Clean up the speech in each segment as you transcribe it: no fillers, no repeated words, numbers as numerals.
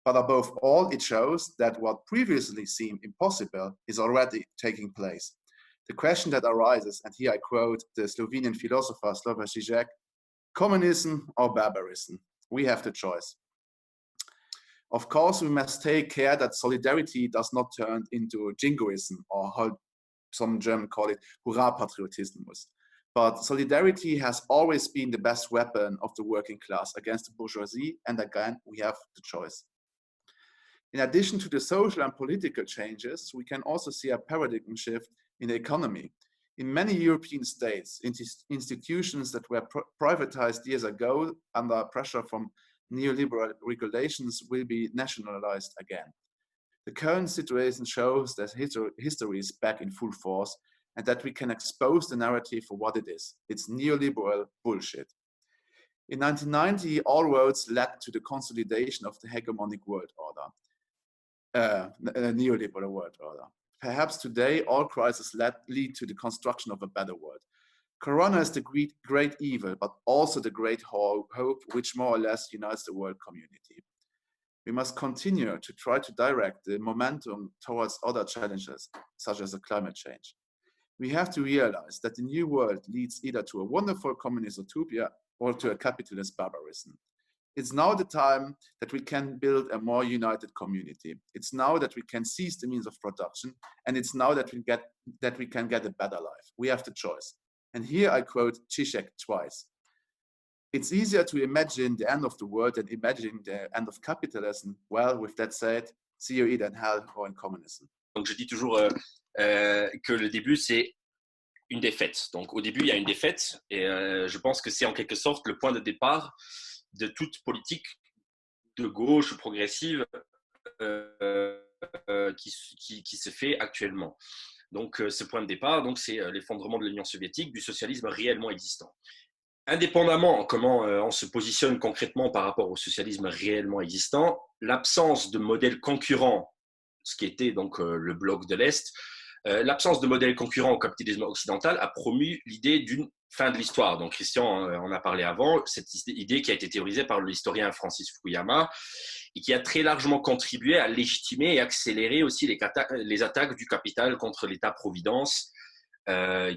But above all, it shows that what previously seemed impossible is already taking place. The question that arises, and here I quote the Slovenian philosopher Slavoj Zizek, communism or barbarism? We have the choice. Of course, we must take care that solidarity does not turn into jingoism, or how some German call it Hurra-Patriotismus. But solidarity has always been the best weapon of the working class against the bourgeoisie, and again, we have the choice. In addition to the social and political changes, we can also see a paradigm shift in the economy. In many European states, institutions that were privatized years ago under pressure from neoliberal regulations will be nationalized again. The current situation shows that history is back in full force and that we can expose the narrative for what it is. It's neoliberal bullshit. In 1990, all roads led to the consolidation of the hegemonic world order, neoliberal world order. Perhaps today, all crises lead to the construction of a better world. Corona is the great evil, but also the great hope which more or less unites the world community. We must continue to try to direct the momentum towards other challenges, such as climate change. We have to realize that the new world leads either to a wonderful communist utopia or to a capitalist barbarism. It's now the time that we can build a more united community. It's now that we can seize the means of production, and it's now that we can get a better life. We have the choice. And here I quote Zizek twice. It's easier to imagine the end of the world than imagining the end of capitalism. Well, with that said, see you either in hell or in communism. Donc je dis toujours que le début c'est une défaite. Donc au début il y a une défaite et je pense que c'est en quelque sorte le point de départ de toute politique de gauche progressive qui se fait actuellement. Donc ce point de départ, donc, c'est l'effondrement de l'Union soviétique, du socialisme réellement existant. Indépendamment comment on se positionne concrètement par rapport au socialisme réellement existant, l'absence de modèle concurrent, ce qui était donc le bloc de l'Est, l'absence de modèle concurrent au capitalisme occidental a promu l'idée d'une fin de l'histoire. Donc Christian en a parlé avant, cette idée qui a été théorisée par l'historien Francis Fukuyama et qui a très largement contribué à légitimer et accélérer aussi les attaques du capital contre l'État-providence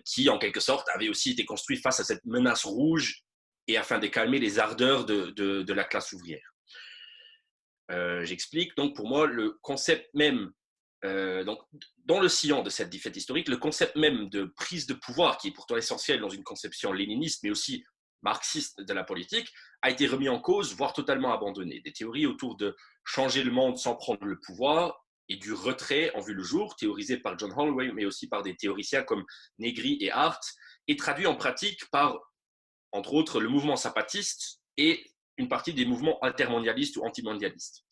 qui en quelque sorte avait aussi été construit face à cette menace rouge et afin de calmer les ardeurs de la classe ouvrière. J'explique. Donc pour moi, le concept même donc, dans le sillon de cette défaite historique, le concept même de prise de pouvoir, qui est pourtant essentiel dans une conception léniniste, mais aussi marxiste de la politique, a été remis en cause, voire totalement abandonné. Des théories autour de changer le monde sans prendre le pouvoir et du retrait en vue le jour, théorisées par John Holloway, mais aussi par des théoriciens comme Negri et Hart, et traduit en pratique par, entre autres, le mouvement zapatiste et une partie des mouvements altermondialistes ou antimondialistes.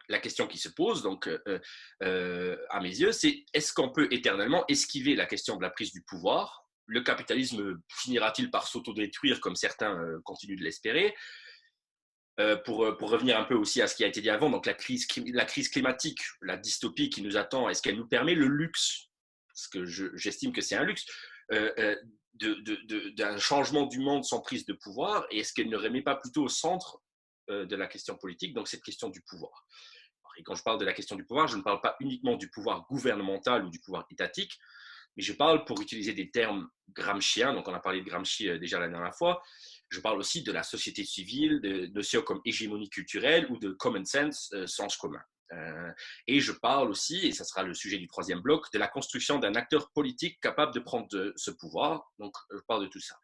La question qui se pose, donc, à mes yeux, c'est est-ce qu'on peut éternellement esquiver la question de la prise du pouvoir? Le capitalisme finira-t-il par s'autodétruire comme certains continuent de l'espérer? Pour revenir un peu aussi à ce qui a été dit avant, donc la crise climatique, la dystopie qui nous attend, est-ce qu'elle nous permet le luxe, parce que j'estime que c'est un luxe, d'un changement du monde sans prise de pouvoir, et est-ce qu'elle ne remet pas plutôt au centre de la question politique, donc cette question du pouvoir. Et quand je parle de la question du pouvoir, je ne parle pas uniquement du pouvoir gouvernemental ou du pouvoir étatique, mais je parle, pour utiliser des termes gramsciens, donc on a parlé de Gramsci déjà la dernière fois, je parle aussi de la société civile, de notions comme hégémonie culturelle ou de common sense, sens commun. Et je parle aussi, et ça sera le sujet du troisième bloc, de la construction d'un acteur politique capable de prendre ce pouvoir, donc je parle de tout ça.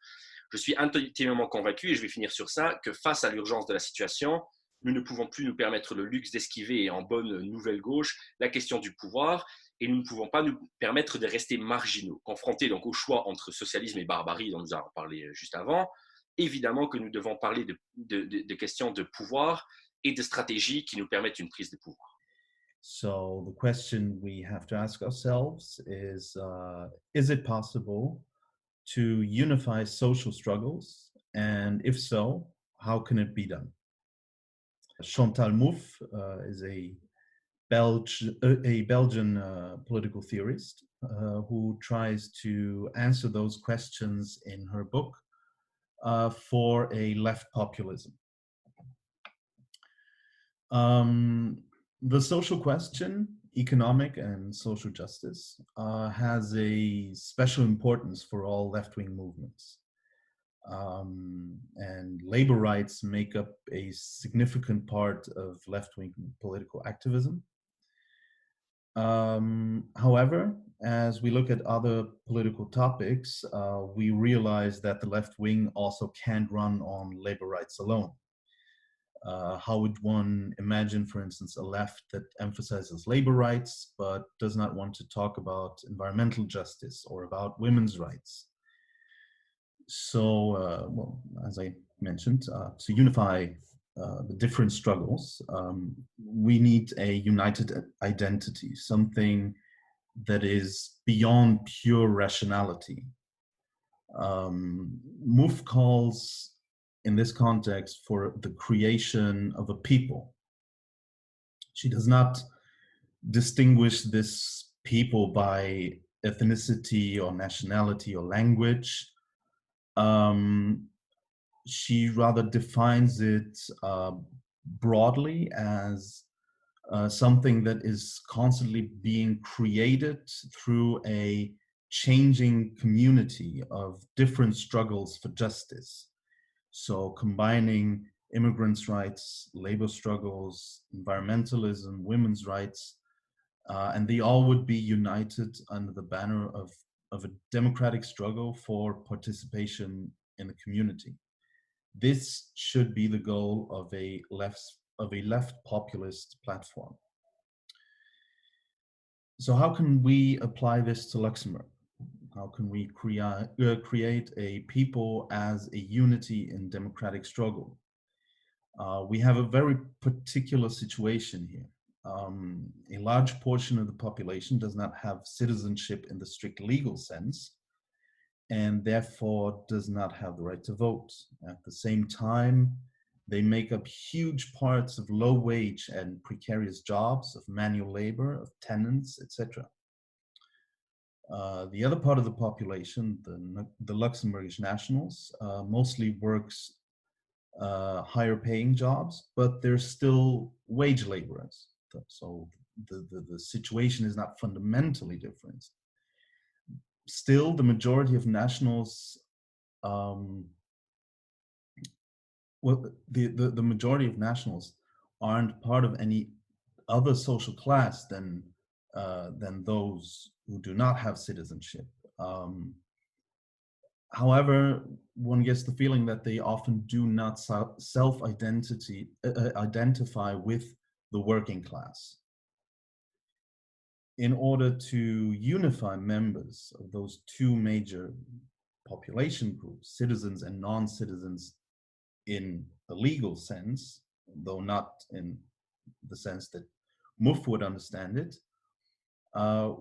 Je suis intimement convaincu, et je vais finir sur ça, que face à l'urgence de la situation, nous ne pouvons plus nous permettre le luxe d'esquiver en bonne nouvelle gauche la question du pouvoir, et nous ne pouvons pas nous permettre de rester marginaux, confrontés donc au choix entre socialisme et barbarie dont nous avons parlé juste avant. Évidemment que nous devons parler de questions de pouvoir et de stratégies qui nous permettent une prise de pouvoir. So the question we have to ask ourselves is it possible to unify social struggles? And if so, how can it be done? Chantal Mouffe is a Belgian political theorist who tries to answer those questions in her book for a left populism. The social question, economic and social justice, has a special importance for all left-wing movements. And labor rights make up a significant part of left-wing political activism. However, as we look at other political topics, we realize that the left wing also can't run on labor rights alone. How would one imagine, for instance, a left that emphasizes labor rights but does not want to talk about environmental justice or about women's rights? So, well, as I mentioned, to unify the different struggles, we need a united identity, something that is beyond pure rationality. Mouffe calls, in this context, for the creation of a people. She does not distinguish this people by ethnicity or nationality or language. She rather defines it broadly as something that is constantly being created through a changing community of different struggles for justice. So combining immigrants' rights, labor struggles, environmentalism, women's rights, and they all would be united under the banner of a democratic struggle for participation in the community. This should be the goal of a left populist platform. So how can we apply this to Luxembourg? How can we create a people as a unity in democratic struggle? We have a very particular situation here. A large portion of the population does not have citizenship in the strict legal sense, and therefore does not have the right to vote. At the same time, they make up huge parts of low wage and precarious jobs, of manual labor, of tenants, etc. The other part of the population, the Luxembourgish nationals, mostly works higher paying jobs, but they're still wage laborers. So the situation is not fundamentally different. Still, the majority of nationals, the majority of nationals aren't part of any other social class than those who do not have citizenship. However, one gets the feeling that they often do not identify with the working class. In order to unify members of those two major population groups, citizens and non-citizens, in the legal sense, though not in the sense that Mouffe would understand it,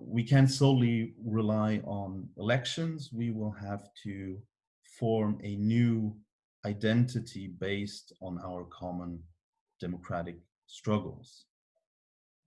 we can't solely rely on elections. We will have to form a new identity based on our common democratic struggles.